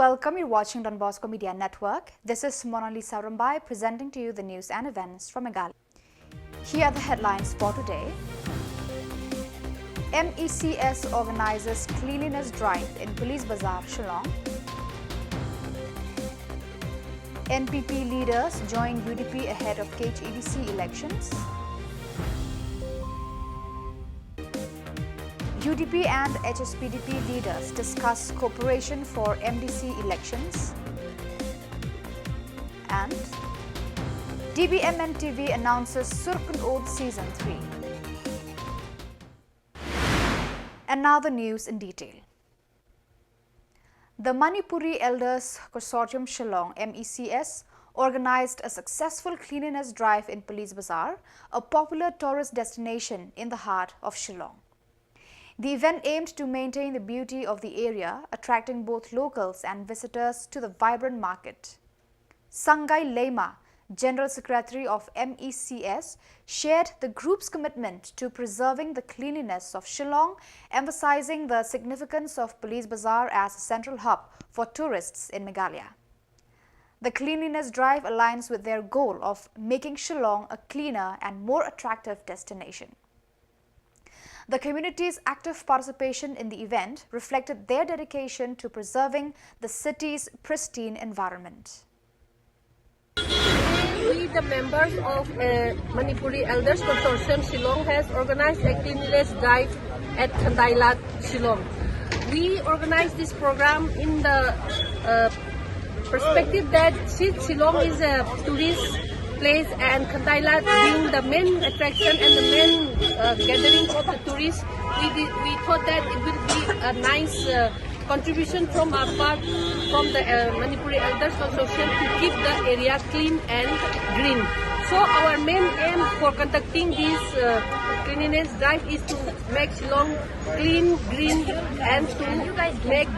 welcome. You're watching Donbosco Media Network. This is Monalisa Rambai presenting to you the news and events from Meghalaya. Here are the headlines for today. MECS organizes cleanliness drive in Police Bazaar, Shillong. NPP leaders join UDP ahead of KHEDC elections. UDP and HSPDP leaders discuss cooperation for MDC elections. And dbmnTv announces Surkun Ode Season 3. And now the news in detail. The Manipuri Elders Consortium Shillong MECS organized a successful cleanliness drive in Police Bazaar, a popular tourist destination in the heart of Shillong. The event aimed to maintain the beauty of the area, attracting both locals and visitors to the vibrant market. Sangai Lema, General Secretary of MECS, shared the group's commitment to preserving the cleanliness of Shillong, emphasizing the significance of Police Bazaar as a central hub for tourists in Meghalaya. The cleanliness drive aligns with their goal of making Shillong a cleaner and more attractive destination. The community's active participation in the event reflected their dedication to preserving the city's pristine environment. We, the members of Manipuri Elders Consortium Shillong, has organized a cleanliness drive at Khandailat, Shillong. We organized this program in the perspective that Shillong is a tourist place and Khandailat being the main attraction and the main gathering of the tourists, we thought that it will be a nice contribution from our part, from the Manipuri Elders Consortium, to keep the area clean and green. So our main aim for conducting this cleanliness drive is to make Shillong clean, green, and to make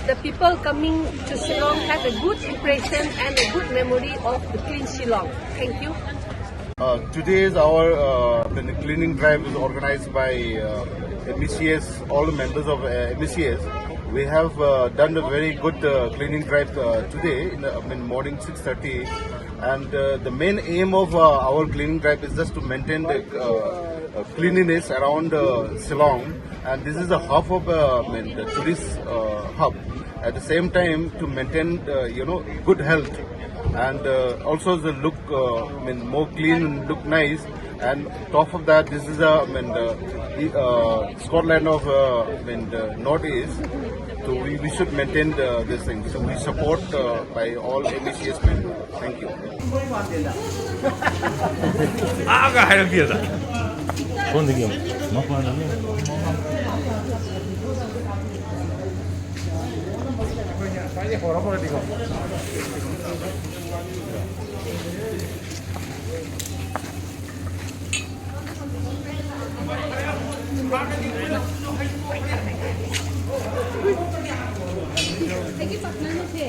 the people coming to Shillong have a good impression and a good memory of the clean Shillong. Thank you. Today is our cleaning drive is organized by MECS, all the members of MECS. We have done a very good cleaning drive today in the morning 6:30, and the main aim of our cleaning drive is just to maintain the cleanliness around Shillong, and this is a hub of the tourist hub. At the same time, to maintain good health, and also the look more clean and look nice. And top of that, this is Scotland of the northeast. So we should maintain this thing. So we support by all MECS members. Thank you.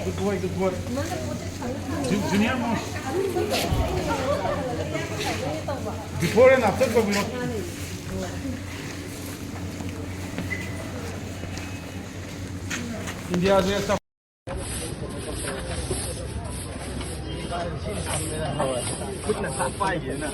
Good boy, good boy. Junior mo. Before and after ko mo. India जो सब कुछ ना खा पाएंगे ना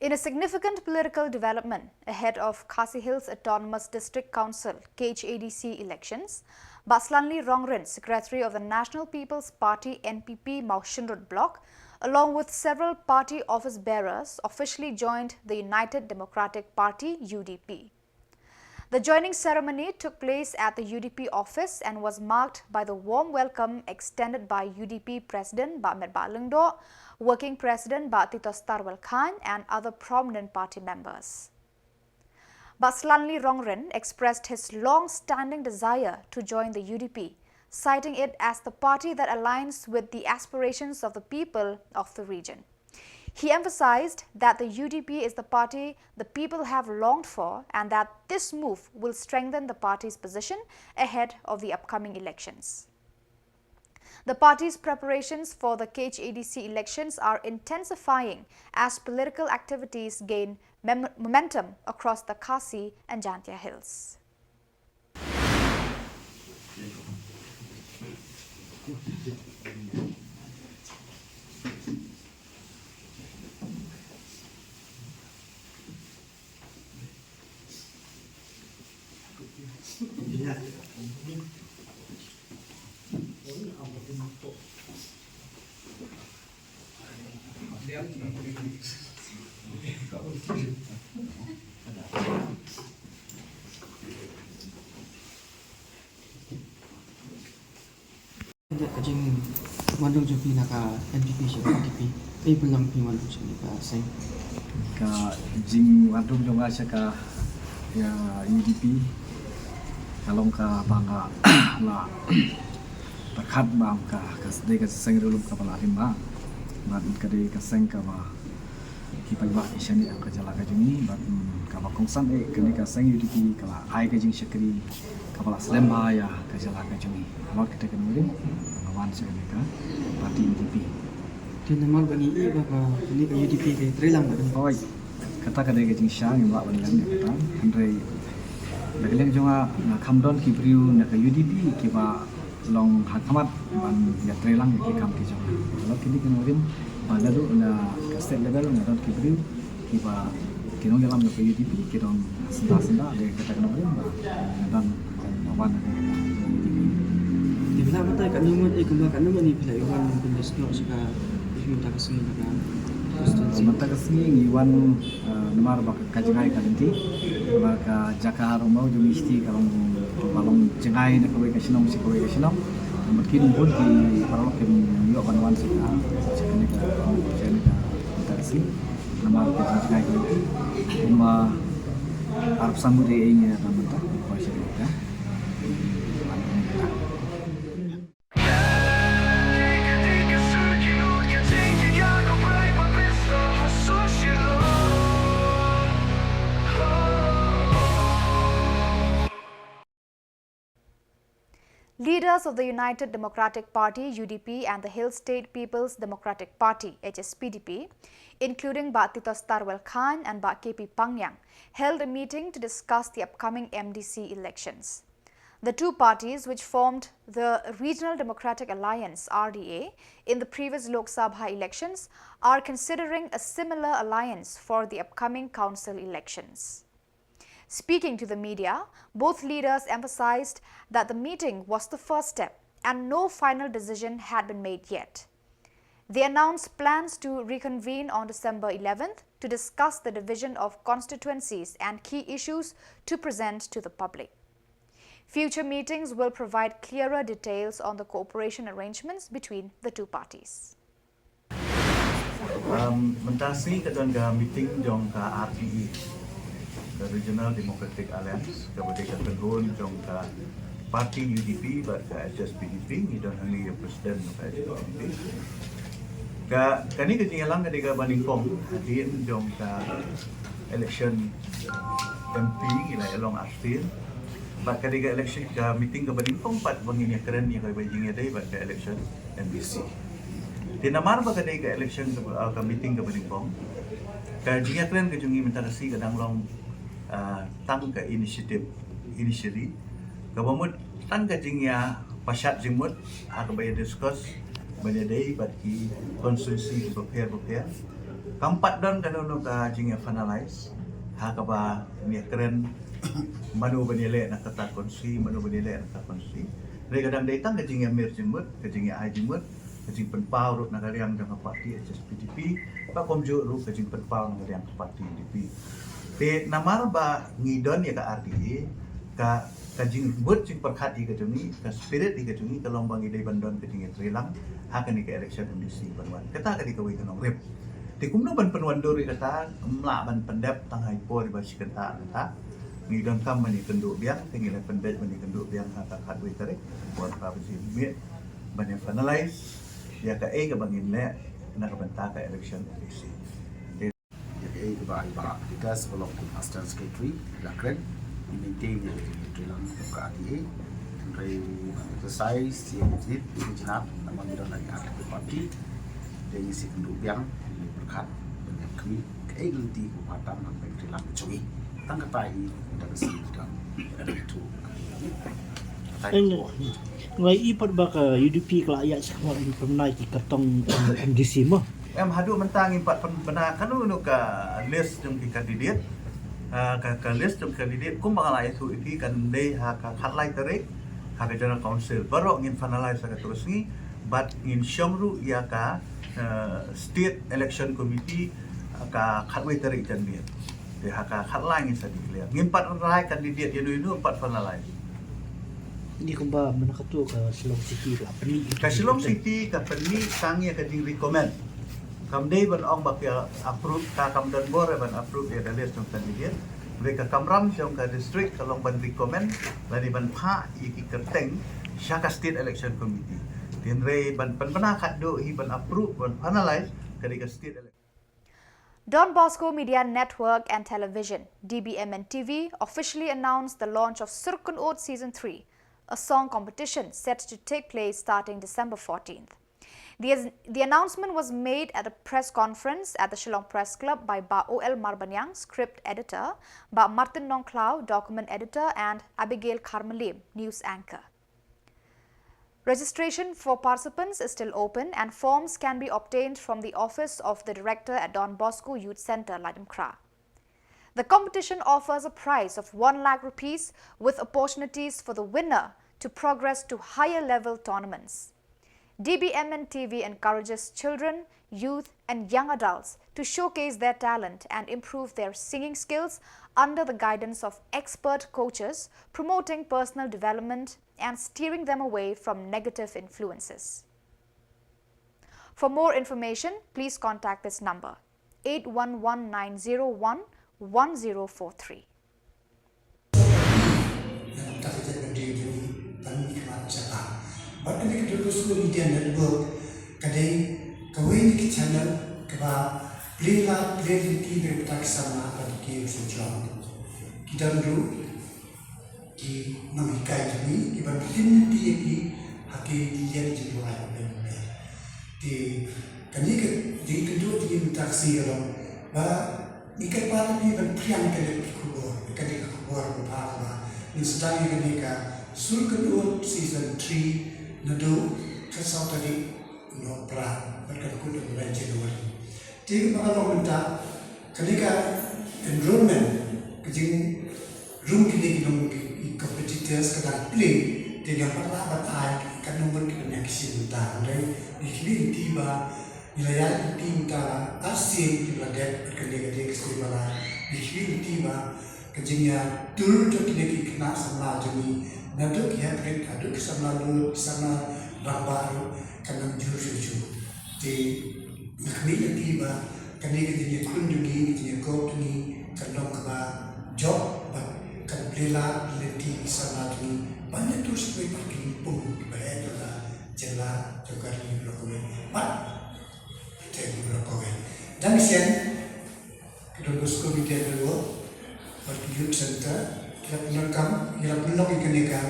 In a significant political development ahead of Khasi Hills Autonomous District Council KHEDC elections, Baslanli Rongren, Secretary of the National People's Party NPP Maushinrut Bloc, along with several party office bearers, officially joined the United Democratic Party UDP. The joining ceremony took place at the UDP office and was marked by the warm welcome extended by UDP President Ba Lungdo, Working President Ba Tarwal Khan, and other prominent party members. Baslanli Rongren expressed his long-standing desire to join the UDP, citing it as the party that aligns with the aspirations of the people of the region. He emphasized that the UDP is the party the people have longed for and that this move will strengthen the party's position ahead of the upcoming elections. The party's preparations for the KHADC elections are intensifying as political activities gain momentum across the Khasi and Jantia hills. Kajing mandung jopi naka NPP siapa NPP ini pulang pi mandung sini ka saya ka jing wadung jonga saka ya UDP kalong ka bangga la takat bam ka kasde ka seng dulu ka pala rimba bat kade ka seng ka ba ki pa ba ishani ka jala ka jungi bat ka ba kongsan kani ka seng UDP kala ai ka jing shakri ka pala slemba ya ka jala ka jungi lot kita kemudian kawan saya mereka parti UDP di nama bani i bapa ini ka UDP ke trelang ka oi kata kada ke jing syang yang ba ban yang kata andre bageleng jonga na kamdon ki briu na ka UDP ki ba long hakamat ban ya trelang ki kam ki jonga kalau kini kemudian pada tu na ka state level na dot ki briu ki ba kinong dalam ka UDP ki dong senda de kata kemudian ba dan kawan di bila mata kat nomor kumba kat nomor ni bila iwan pindas no suka minta kesini naka mata kesini iwan nomor bak kajengai kanti maka jaka romau jum isti kalong balong jengai na kowe kasinong si kowe kasinong mungkin pun di parlokin yo panwan sika sekene ka mata kesini nomor kajengai kanti cuma arab sambut ini ya mata ko sika Leaders of the United Democratic Party (UDP) and the Hill State People's Democratic Party (HSPDP), including Ba Titos Tarwel Khan and Ba KP Pangyang, held a meeting to discuss the upcoming MDC elections. The two parties, which formed the Regional Democratic Alliance (RDA) in the previous Lok Sabha elections, are considering a similar alliance for the upcoming council elections. Speaking to the media, both leaders emphasized that the meeting was the first step and no final decision had been made yet. They announced plans to reconvene on December 11th to discuss the division of constituencies and key issues to present to the public. Future meetings will provide clearer details on the cooperation arrangements between the two parties. Mentasi kedua meeting jong ke RDE, the Regional Democratic Alliance, kepada Penhun jong ke parti UDP, but ke HSPDP, ni dan hanya presiden ke HSPDP. Kani ketinggalan ketika bandingkong hadir jong ke election MP ila elong astil. But ketika election ke meeting ke bandingkong pat banginya keren yang ke Beijing ada, but ke election MBC. Tinamar ba ketika election ke meeting ke bandingkong. Kajian keren ke jungi mentasi kadang long tang ke inisiatif government tang ke jingya pasat jimut aku bayar discuss banyak day bagi konsulsi prepare kampat don kalau nak jingya finalize hak ba ni keren manu benile nak kata konsi manu benile nak konsi dari kadang datang ke jingya mer jimut ke jingya ai jimut ke jing penpau rut nak yang jangka parti HSPDP pak komjo rut ke jing penpau nak yang parti UDP. Te namar ba ngidon ya ka RDA ka jing buat jing perkhati ka jungi ka spirit ka jungi ka lombang idai bandon ka jing trelang hakan ka election MDC banwan kata ka di kawai kanong rep te kumno ban panwan dori kata mla ban pendep tangai po di basi kata ngidon kam mani kenduk biang tinggal pendep mani kenduk biang haka kadwe tare buat pa basi mit banyak finalize ya ka ka bangin le na ka banta ka election MDC. Iba kita sebelum Master Secretary Lakren maintain yang trelang ke RDA kayu exercise yang jit jenap nama kita lagi aktif parti dia isi penduk yang berkat banyak kami keegenti kupatan sampai hilang cumi tangga tai dari sini dan itu ngai ipat baka UDP kelaya semua ini pernah di kartong MDC mah em hadu mentang impat benar kan untuk ke list yang kandidat ke list yang kandidat kum Meghalaya itu ini kan deh hak lain tarik hak general council baru ingin finalize hak terus ni but in Shillong ia ka state election committee ka hak lain tarik kandidat deh hak lain ini sedih lihat ngimpat rai kandidat yang itu empat finalize ini kumba menakatu ke Shillong City lah perni ke Shillong City ke perni kami akan di recommend kamdei ban ong bak ya approve ka kam donbor ban approve ya list ng kandidat mereka kamram jong ka district kalong ban recommend lani ban pha iki kerteng syaka state election committee din re ban panbanakat do hi ban approve ban finalize kadika state election. Don Bosco Media Network and Television (dbmnTv) officially announced the launch of Surkun Ot Season 3, a song competition set to take place starting December 14th. The announcement was made at a press conference at the Shillong Press Club by Ba O.L. Marbanyang, script editor, Ba Martin Nongklau, document editor, and Abigail Carmelim, news anchor. Registration for participants is still open and forms can be obtained from the office of the director at Don Bosco Youth Centre, Ladimkra. The competition offers a prize of 1 lakh rupees with opportunities for the winner to progress to higher level tournaments. dbmnTV encourages children, youth and young adults to showcase their talent and improve their singing skills under the guidance of expert coaches, promoting personal development and steering them away from negative influences. For more information, please contact this number 8119011043. Bahkan di Donbosco Media Network, kadai kawin di channel keba playla playlist dari petak sama pada game sejauh kita dulu di namikai ini kita bikin di haki dia di luar di kani di kedua di petak siaran bah ikat pada di berpriang ke Khubor kadai Khubor berapa ni sedang ini ka Surkun Ot Season 3 Nado kasau tadi no pra berkata bulan Januari. Tiga malam minta ketika enrollment kejing room kini kita competitors kadang play tiga pernah batai kan nomor kita next minta dan dikini tiba nilai minta asyik di badet ketika kesempatan dikini tiba kejingnya dulu tu kita kena Samla jemi naduk ya kret aduk Samla dulu sama baru kanang juru di kami tiba kami kejingnya kunjungi kejingnya kotuni kanong keba job kan bela leti Samla dulu banyak tu sebagai parking pun bayar juga jela juga di blokwe mat di blokwe dan sian Donbosco Media Network Youth Centre, kita penangkam, kita penong ikan ikan,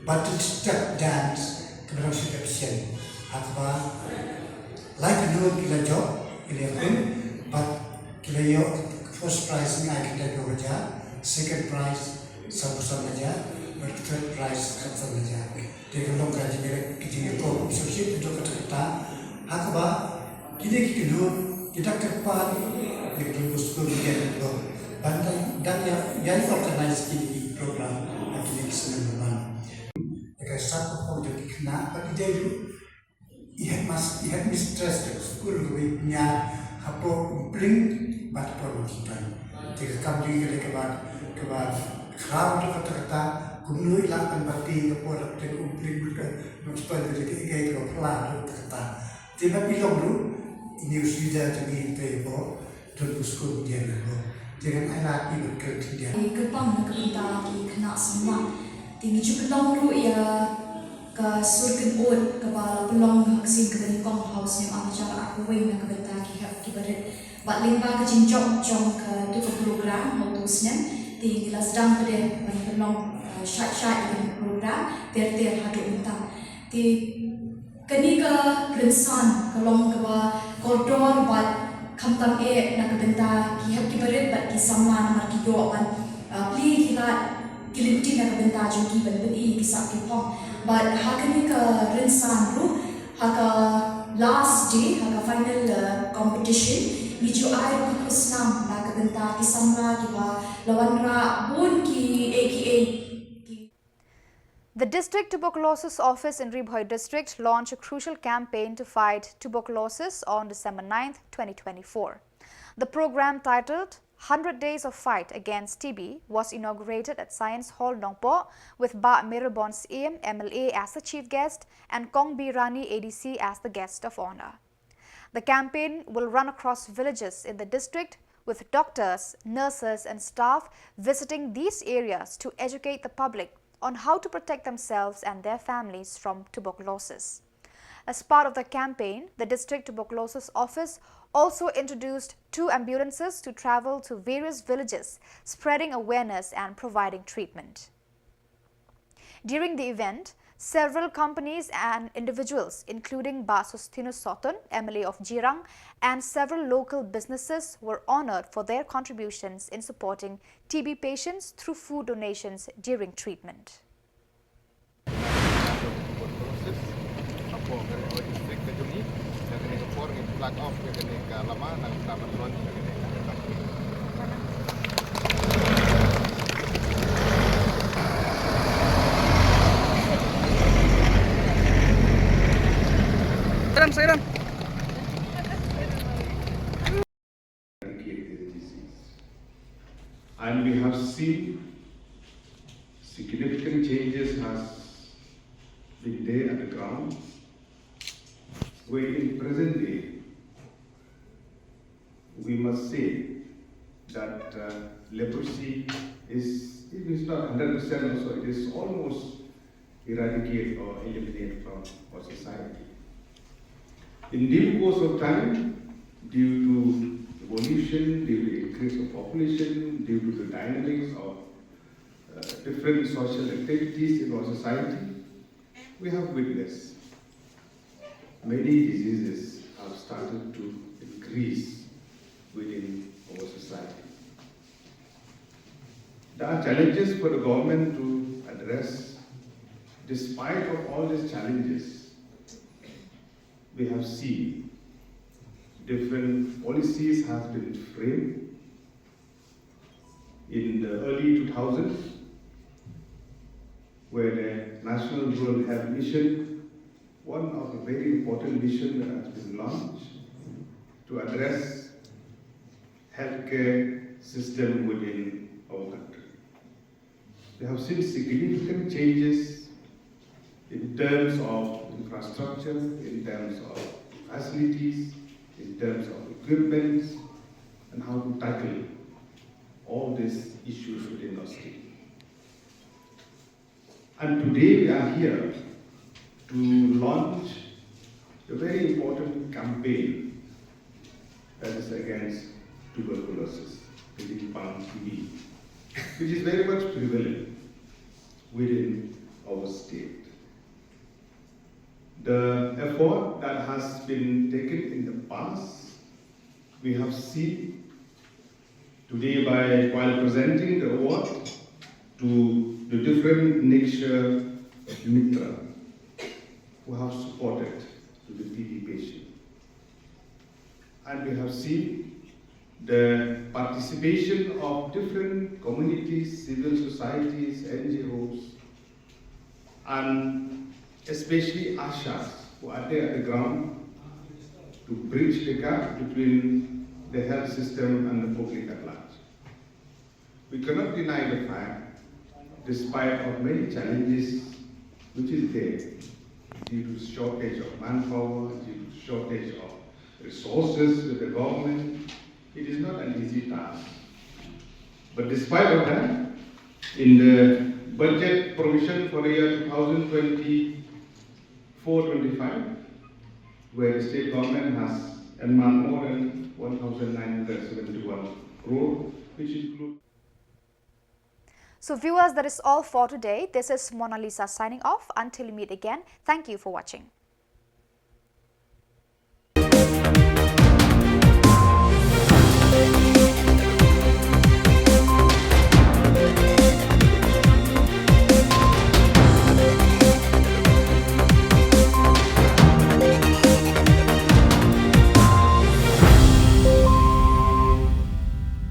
batu step dance, kita sudah siap. Apa, like dulu kita job, kita pun, but kita yo first prize ni kita dua aja, second prize sama-sama aja, but third prize sama-sama aja. Jadi kalau kita kau sukses untuk kata, apa, kita dulu kita kepan di Donbosco Media Network. Dan yang organize ini program akhirnya kesenangan. Jika satu pun jadi kena, tapi dia itu ia mistress dari sekolah punya apa bring mat perlukan. Jika kamu juga kebat kerap tu kata kumui lah penbati apa dapat kumpulin bukan supaya jadi kayak kelar kata. Tiba bilang tu ini sudah jadi tebo Donbosco Media Network. Jangan anak ibu kerja. Kepang nak kita lagi kena semua. Tinggi juga pelong ya ke Surkun Ot ke bala pelong haksi ke bani kong house yang ada cara aku nak kebetul kibaret. Bat limpa ke cincok ke tu program hotusnya. Tinggi lah sedang pada bani pelong syat-syat dengan program ter-ter hadut bentang. Ti kani ke rensan kalong ke koridor bat kamtam nak ke bentang ki berit bat ki Samla nomor 3 ban pli kilat kilinti nak ke bentang joki ban i kisak ki pong bat hakani ke rensan ru haka last day haka final competition Niju air kusnam nak ke bentang ki Samla ki lawan ra bun ki AKA. The District Tuberculosis Office in Ribhoi District launched a crucial campaign to fight tuberculosis on December 9, 2024. The program, titled 100 Days of Fight Against TB, was inaugurated at Science Hall, Nongpo, with Ba Mirabons AM, MLA, as the chief guest and Kong Birani, ADC, as the guest of honor. The campaign will run across villages in the district, with doctors, nurses and staff visiting these areas to educate the public on how to protect themselves and their families from tuberculosis. As part of the campaign, the District Tuberculosis Office also introduced 2 ambulances to travel to various villages, spreading awareness and providing treatment. During the event, several companies and individuals, including Ba Sustinus Soton, MLA of Jirang, and several local businesses were honored for their contributions in supporting TB patients through food donations during treatment. And we have seen significant changes has been there at the ground, where in present day, we must say that leprosy is, it is not 100% also, it is almost eradicated or eliminated from our society. In due course of time, due to evolution, due to increase of population, due to the dynamics of different social activities in our society, we have witnessed many diseases have started to increase within our society. There are challenges for the government to address. Despite of all these challenges, we have seen different policies have been framed. In the early 2000s, where the National Rural Health Mission, one of the very important missions that has been launched to address healthcare system within our country. We have seen significant changes in terms of infrastructure, in terms of facilities, in terms of equipment, and how to tackle all these issues within our state. And today we are here to launch a very important campaign that is against tuberculosis, TB, which is very much prevalent within our state. The effort that has been taken in the past, we have seen today while presenting the award to the different nature mitra who have supported to the TB patient. And we have seen the participation of different communities, civil societies, NGOs, and especially ASHAs who are there at the ground to bridge the gap between the health system and the public at large. We cannot deny the fact, despite of many challenges which is there, due to shortage of manpower, due to shortage of resources with the government, it is not an easy task. But despite of that, in the budget provision for the year 2024-25, where the state government has earmarked more than 1,971 crore, which includes So viewers, that is all for today. This is Mona Lisa signing off. Until we meet again, thank you for watching.